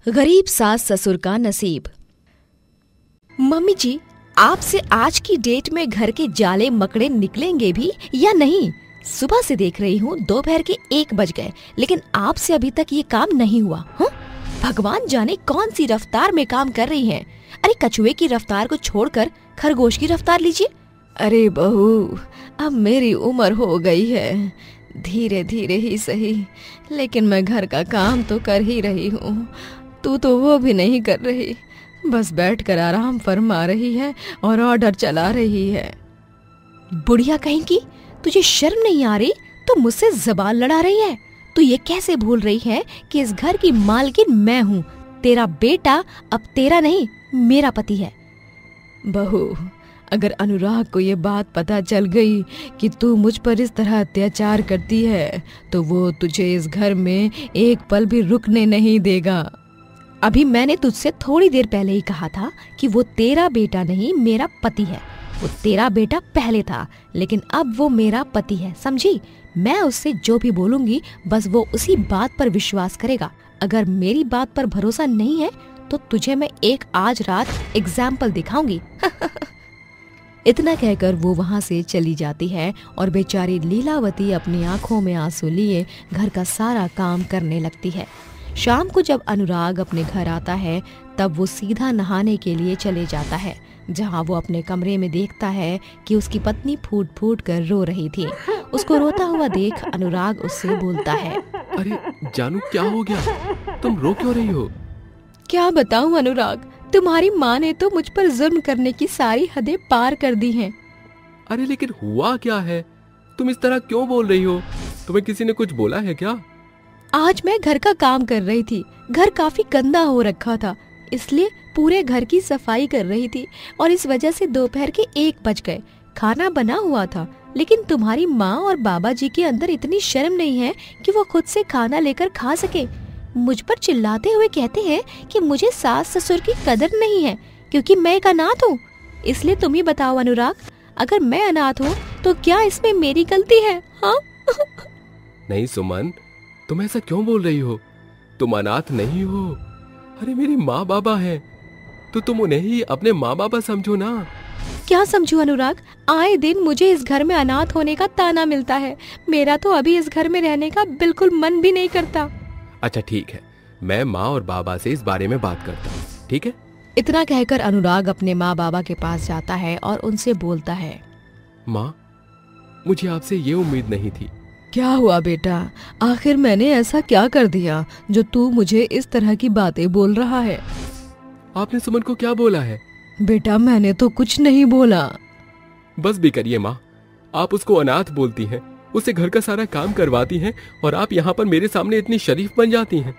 गरीब सास ससुर का नसीब। मम्मी जी, आपसे आज की डेट में घर के जाले मकड़े निकलेंगे भी या नहीं? सुबह से देख रही हूँ, दोपहर के 1 बज गए, लेकिन आपसे अभी तक ये काम नहीं हुआ। भगवान जाने कौन सी रफ्तार में काम कर रही हैं। अरे कछुए की रफ्तार को छोड़कर खरगोश की रफ्तार लीजिए। अरे बहू, अब मेरी उम्र हो गई है, धीरे धीरे ही सही, लेकिन मैं घर का काम तो कर ही रही हूँ। तू तो वो भी नहीं कर रही, बस बैठकर आराम फरमा रही है और ऑर्डर चला रही है। बुढ़िया कहीं की, तुझे शर्म नहीं आ रही? तो मुझसे जबान लड़ा रही है। तू ये कैसे भूल रही है कि इस घर की मालकिन मैं हूँ? तेरा बेटा अब तेरा नहीं, मेरा पति है। बहू, अगर अनुराग को ये बात पता चल गई कि तू मुझ पर इस तरह अत्याचार करती है, तो वो तुझे इस घर में एक पल भी रुकने नहीं देगा। अभी मैंने तुझसे थोड़ी देर पहले ही कहा था कि वो तेरा बेटा नहीं, मेरा पति है। वो तेरा बेटा पहले था, लेकिन अब वो मेरा पति है, समझी? मैं उससे जो भी बोलूंगी, बस वो उसी बात पर विश्वास करेगा। अगर मेरी बात पर भरोसा नहीं है तो तुझे मैं एक आज रात एग्जाम्पल दिखाऊंगी। इतना कहकर वो वहाँ से चली जाती है और बेचारी लीलावती अपनी आंखों में आंसू लिए घर का सारा काम करने लगती है। शाम को जब अनुराग अपने घर आता है, तब वो सीधा नहाने के लिए चले जाता है, जहाँ वो अपने कमरे में देखता है कि उसकी पत्नी फूट फूट कर रो रही थी। उसको रोता हुआ देख अनुराग उससे बोलता है, अरे जानू, क्या हो गया? तुम रो क्यों रही हो? क्या बताऊं अनुराग, तुम्हारी माँ ने तो मुझ पर जुल्म करने की सारी हदें पार कर दी हैं। अरे लेकिन हुआ क्या है? तुम इस तरह क्यों बोल रही हो? तुम्हें किसी ने कुछ बोला है क्या? आज मैं घर का काम कर रही थी, घर काफी गंदा हो रखा था, इसलिए पूरे घर की सफाई कर रही थी और इस वजह से दोपहर के 1 बज गए। खाना बना हुआ था, लेकिन तुम्हारी माँ और बाबा जी के अंदर इतनी शर्म नहीं है कि वो खुद से खाना लेकर खा सके। मुझ पर चिल्लाते हुए कहते हैं कि मुझे सास ससुर की कदर नहीं है, क्योंकि मैं एक अनाथ हूँ। इसलिए तुम ही बताओ अनुराग, अगर मैं अनाथ हूँ तो क्या इसमें मेरी गलती है? हाँ? नहीं सुमन, तुम ऐसा क्यों बोल रही हो? तुम अनाथ नहीं हो। अरे मेरे माँ बाबा हैं, तो तुम उन्हें ही अपने माँ बाबा समझो ना। क्या समझू अनुराग? आए दिन मुझे इस घर में अनाथ होने का ताना मिलता है। मेरा तो अभी इस घर में रहने का बिल्कुल मन भी नहीं करता। अच्छा ठीक है, मैं माँ और बाबा से इस बारे में बात करता हूँ, ठीक है? इतना कहकर अनुराग अपने माँ बाबा के पास जाता है और उनसे बोलता है, माँ, मुझे आपसे ये उम्मीद नहीं थी। क्या हुआ बेटा? आखिर मैंने ऐसा क्या कर दिया जो तू मुझे इस तरह की बातें बोल रहा है? आपने सुमन को क्या बोला है? बेटा मैंने तो कुछ नहीं बोला। बस भी करिए माँ, आप उसको अनाथ बोलती हैं, उससे घर का सारा काम करवाती हैं और आप यहाँ पर मेरे सामने इतनी शरीफ बन जाती हैं।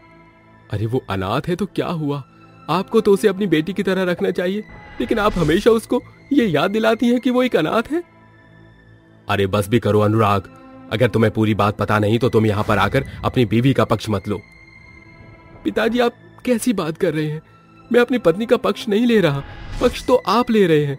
अरे वो अनाथ है तो क्या हुआ? आपको तो उसे अपनी बेटी की तरह रखना चाहिए, लेकिन आप हमेशा उसको ये याद दिलाती हैं कि वो एक अनाथ है। अरे बस भी करो अनुराग, अगर तुम्हें पूरी बात पता नहीं तो तुम यहाँ पर आकर अपनी बीवी का पक्ष मत लो। पिताजी, आप कैसी बात कर रहे हैं? मैं अपनी पत्नी का पक्ष नहीं ले रहा, पक्ष तो आप ले रहे हैं।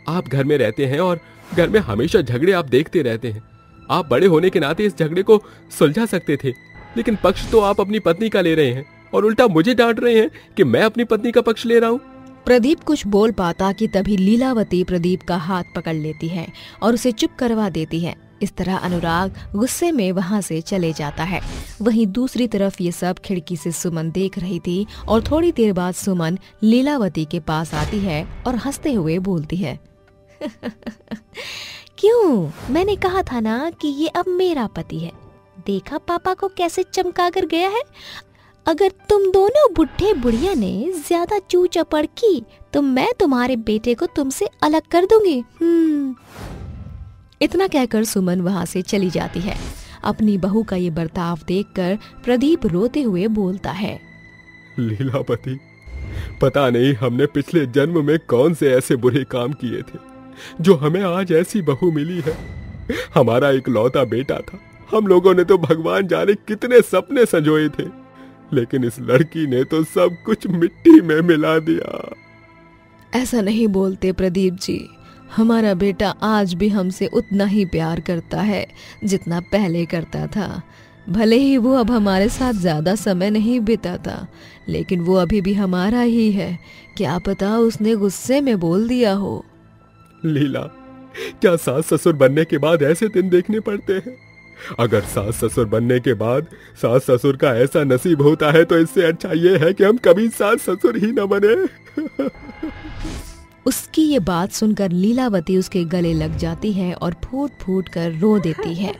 आप घर में रहते हैं और घर में हमेशा झगड़े आप देखते रहते हैं। आप बड़े होने के नाते इस झगड़े को सुलझा सकते थे, लेकिन पक्ष तो आप अपनी पत्नी का ले रहे हैं और उल्टा मुझे डांट रहे हैं कि मैं अपनी पत्नी का पक्ष ले रहा हूँ। प्रदीप कुछ बोल पाता कि तभी लीलावती प्रदीप का हाथ पकड़ लेती है और उसे चुप करवा देती है। इस तरह अनुराग गुस्से में वहाँ से चले जाता है। वहीं दूसरी तरफ ये सब खिड़की से सुमन देख रही थी और थोड़ी देर बाद सुमन लीलावती के पास आती है और हंसते हुए बोलती है, क्यों? मैंने कहा था ना कि ये अब मेरा पति है। देखा पापा को कैसे चमका कर गया है। अगर तुम दोनों बुढ़े बुढ़िया ने ज्यादा चू चपड़ की तो मैं तुम्हारे बेटे को तुमसे अलग कर दूंगी। इतना कहकर सुमन वहाँ से चली जाती है। अपनी बहू का ये बर्ताव देखकर प्रदीप रोते हुए बोलता है, लीलावती, पता नहीं हमने पिछले जन्म में कौन से ऐसे बुरे काम किए थे जो हमें आज ऐसी बहू मिली है। हमारा एक लौता बेटा था, हम लोगों ने तो भगवान जाने कितने सपने संजोए थे, लेकिन इस लड़की ने तो सब कुछ मिट्टी में मिला दिया। ऐसा नहीं बोलते प्रदीप जी, हमारा बेटा आज भी हमसे उतना ही प्यार करता है जितना पहले करता था। भले ही वो अब हमारे साथ ज्यादा समय नहीं बिताता, लेकिन वो अभी भी हमारा ही है। क्या पता उसने गुस्से में बोल दिया हो। लीला, क्या सास ससुर बनने के बाद ऐसे दिन देखने पड़ते हैं? अगर सास ससुर बनने के बाद सास ससुर का ऐसा नसीब होता है तो इससे अच्छा ये है कि हम कभी सास ससुर ही न बने। उसकी ये बात सुनकर लीलावती उसके गले लग जाती है और फूट फूट कर रो देती है।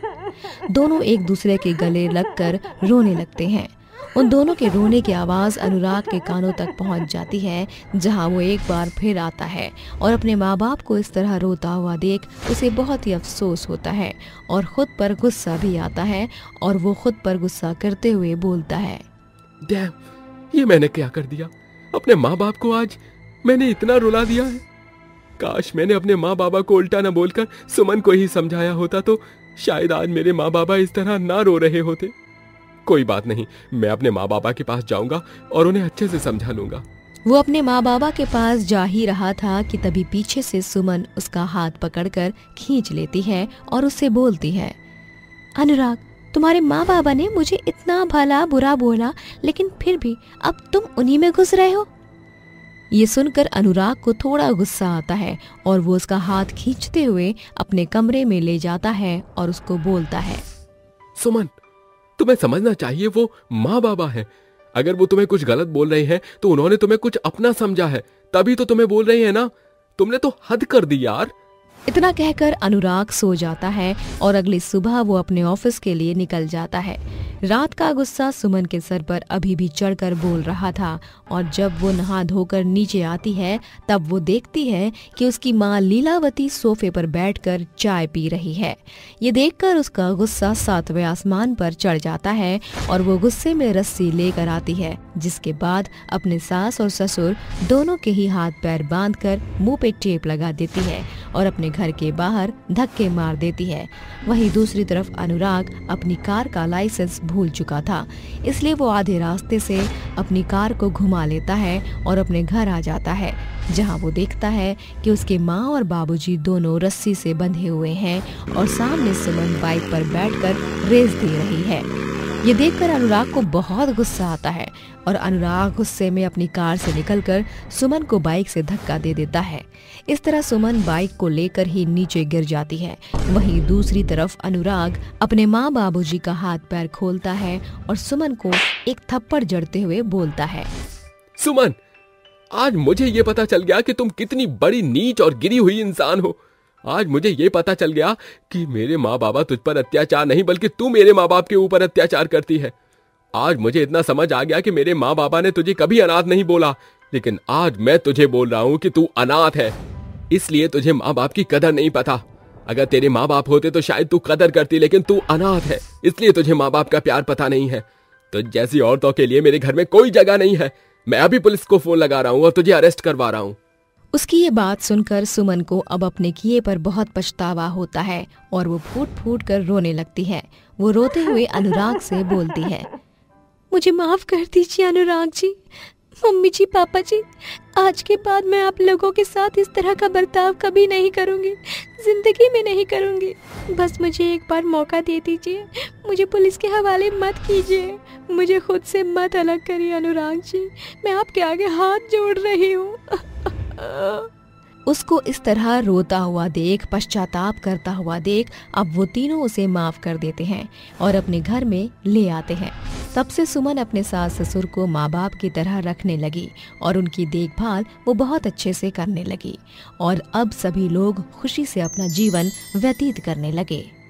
दोनों एक दूसरे के गले लगकर रोने लगते हैं। उन दोनों के रोने की आवाज अनुराग के कानों तक पहुंच जाती है, जहां वो एक बार फिर आता है और अपने माँ बाप को इस तरह रोता हुआ देख उसे बहुत ही अफसोस होता है और खुद पर गुस्सा भी आता है और वो खुद पर गुस्सा करते हुए बोलता है, डैम, ये मैंने क्या कर दिया? अपने माँ बाप को आज मैंने इतना रुला दिया है। काश मैंने अपने माँ बाबा को उल्टा न बोलकर सुमन को ही समझाया होता तो शायद आज मेरे माँ बाबा इस तरह ना रो रहे होते। कोई बात नहीं, मैं अपने माँ बाबा के पास जाऊंगा और उन्हें अच्छे से समझा लूंगा। वो अपने माँ बाबा के पास जा ही रहा था कि तभी पीछे से सुमन उसका हाथ पकड़कर खींच लेती है और उससे बोलती है, अनुराग, तुम्हारे माँ बाबा ने मुझे इतना भला बुरा बोला, लेकिन फिर भी अब तुम उन्हीं में घुस रहे हो। ये सुनकर अनुराग को थोड़ा गुस्सा आता है और वो उसका हाथ खींचते हुए अपने कमरे में ले जाता है और उसको बोलता है, सुमन, तुम्हें समझना चाहिए वो माँ बाबा है। अगर वो तुम्हें कुछ गलत बोल रहे हैं तो उन्होंने तुम्हें कुछ अपना समझा है, तभी तो तुम्हें बोल रहे हैं ना। तुमने तो हद कर दी यार। इतना कहकर अनुराग सो जाता है और अगली सुबह वो अपने ऑफिस के लिए निकल जाता है। रात का गुस्सा सुमन के सर पर अभी भी चढ़कर बोल रहा था और जब वो नहा धोकर नीचे आती है तब वो देखती है कि उसकी माँ लीलावती सोफे पर बैठकर चाय पी रही है। ये देखकर उसका गुस्सा सातवें आसमान पर चढ़ जाता है और वो गुस्से में रस्सी लेकर आती है, जिसके बाद अपने सास और ससुर दोनों के ही हाथ पैर बांधकर मुंह पे टेप लगा देती है और अपने घर के बाहर धक्के मार देती है। वहीं दूसरी तरफ अनुराग अपनी कार का लाइसेंस भूल चुका था, इसलिए वो आधे रास्ते से अपनी कार को घुमा लेता है और अपने घर आ जाता है, जहां वो देखता है कि उसके माँ और बाबूजी दोनों रस्सी से बंधे हुए हैं और सामने सुमन बाइक पर बैठकर रेस दे रही है। ये देखकर अनुराग को बहुत गुस्सा आता है और अनुराग गुस्से में अपनी कार से निकलकर सुमन को बाइक से धक्का दे देता है। इस तरह सुमन बाइक को लेकर ही नीचे गिर जाती है। वहीं दूसरी तरफ अनुराग अपने माँ बाबूजी का हाथ पैर खोलता है और सुमन को एक थप्पड़ जड़ते हुए बोलता है, सुमन, आज मुझे ये पता चल गया कि तुम कितनी बड़ी नीच और गिरी हुई इंसान हो। आज मुझे ये पता चल गया कि मेरे माँ बाबा तुझ पर अत्याचार नहीं बल्कि तू मेरे माँ बाप के ऊपर अत्याचार करती है। आज मुझे इतना समझ आ गया कि मेरे माँ बाबा ने तुझे कभी अनाथ नहीं बोला, लेकिन आज मैं तुझे बोल रहा हूँ कि तू अनाथ है, इसलिए तुझे माँ बाप की कदर नहीं पता। अगर तेरे माँ बाप होते तो शायद तू कदर करती, लेकिन तू अनाथ है, इसलिए तुझे माँ बाप का प्यार पता नहीं है। तो जैसी औरतों के लिए मेरे घर में कोई जगह नहीं है। मैं अभी पुलिस को फोन लगा रहा हूँ और तुझे अरेस्ट करवा रहा हूँ। उसकी ये बात सुनकर सुमन को अब अपने किए पर बहुत पछतावा होता है और वो फूट फूट कर रोने लगती है। वो रोते हुए अनुराग से बोलती है, मुझे माफ कर दीजिए अनुराग जी, मम्मी जी, पापा जी, आज के बाद मैं आप लोगों के साथ इस तरह का बर्ताव कभी नहीं करूंगी, जिंदगी में नहीं करूंगी। बस मुझे एक बार मौका दे दीजिए, मुझे पुलिस के हवाले मत कीजिए, मुझे खुद से मत अलग करिए अनुराग जी, मैं आपके आगे हाथ जोड़ रही हूँ। उसको इस तरह रोता हुआ देख, पश्चाताप करता हुआ देख, अब वो तीनों उसे माफ कर देते हैं और अपने घर में ले आते हैं। तब से सुमन अपने सास ससुर को माँ बाप की तरह रखने लगी और उनकी देखभाल वो बहुत अच्छे से करने लगी और अब सभी लोग खुशी से अपना जीवन व्यतीत करने लगे।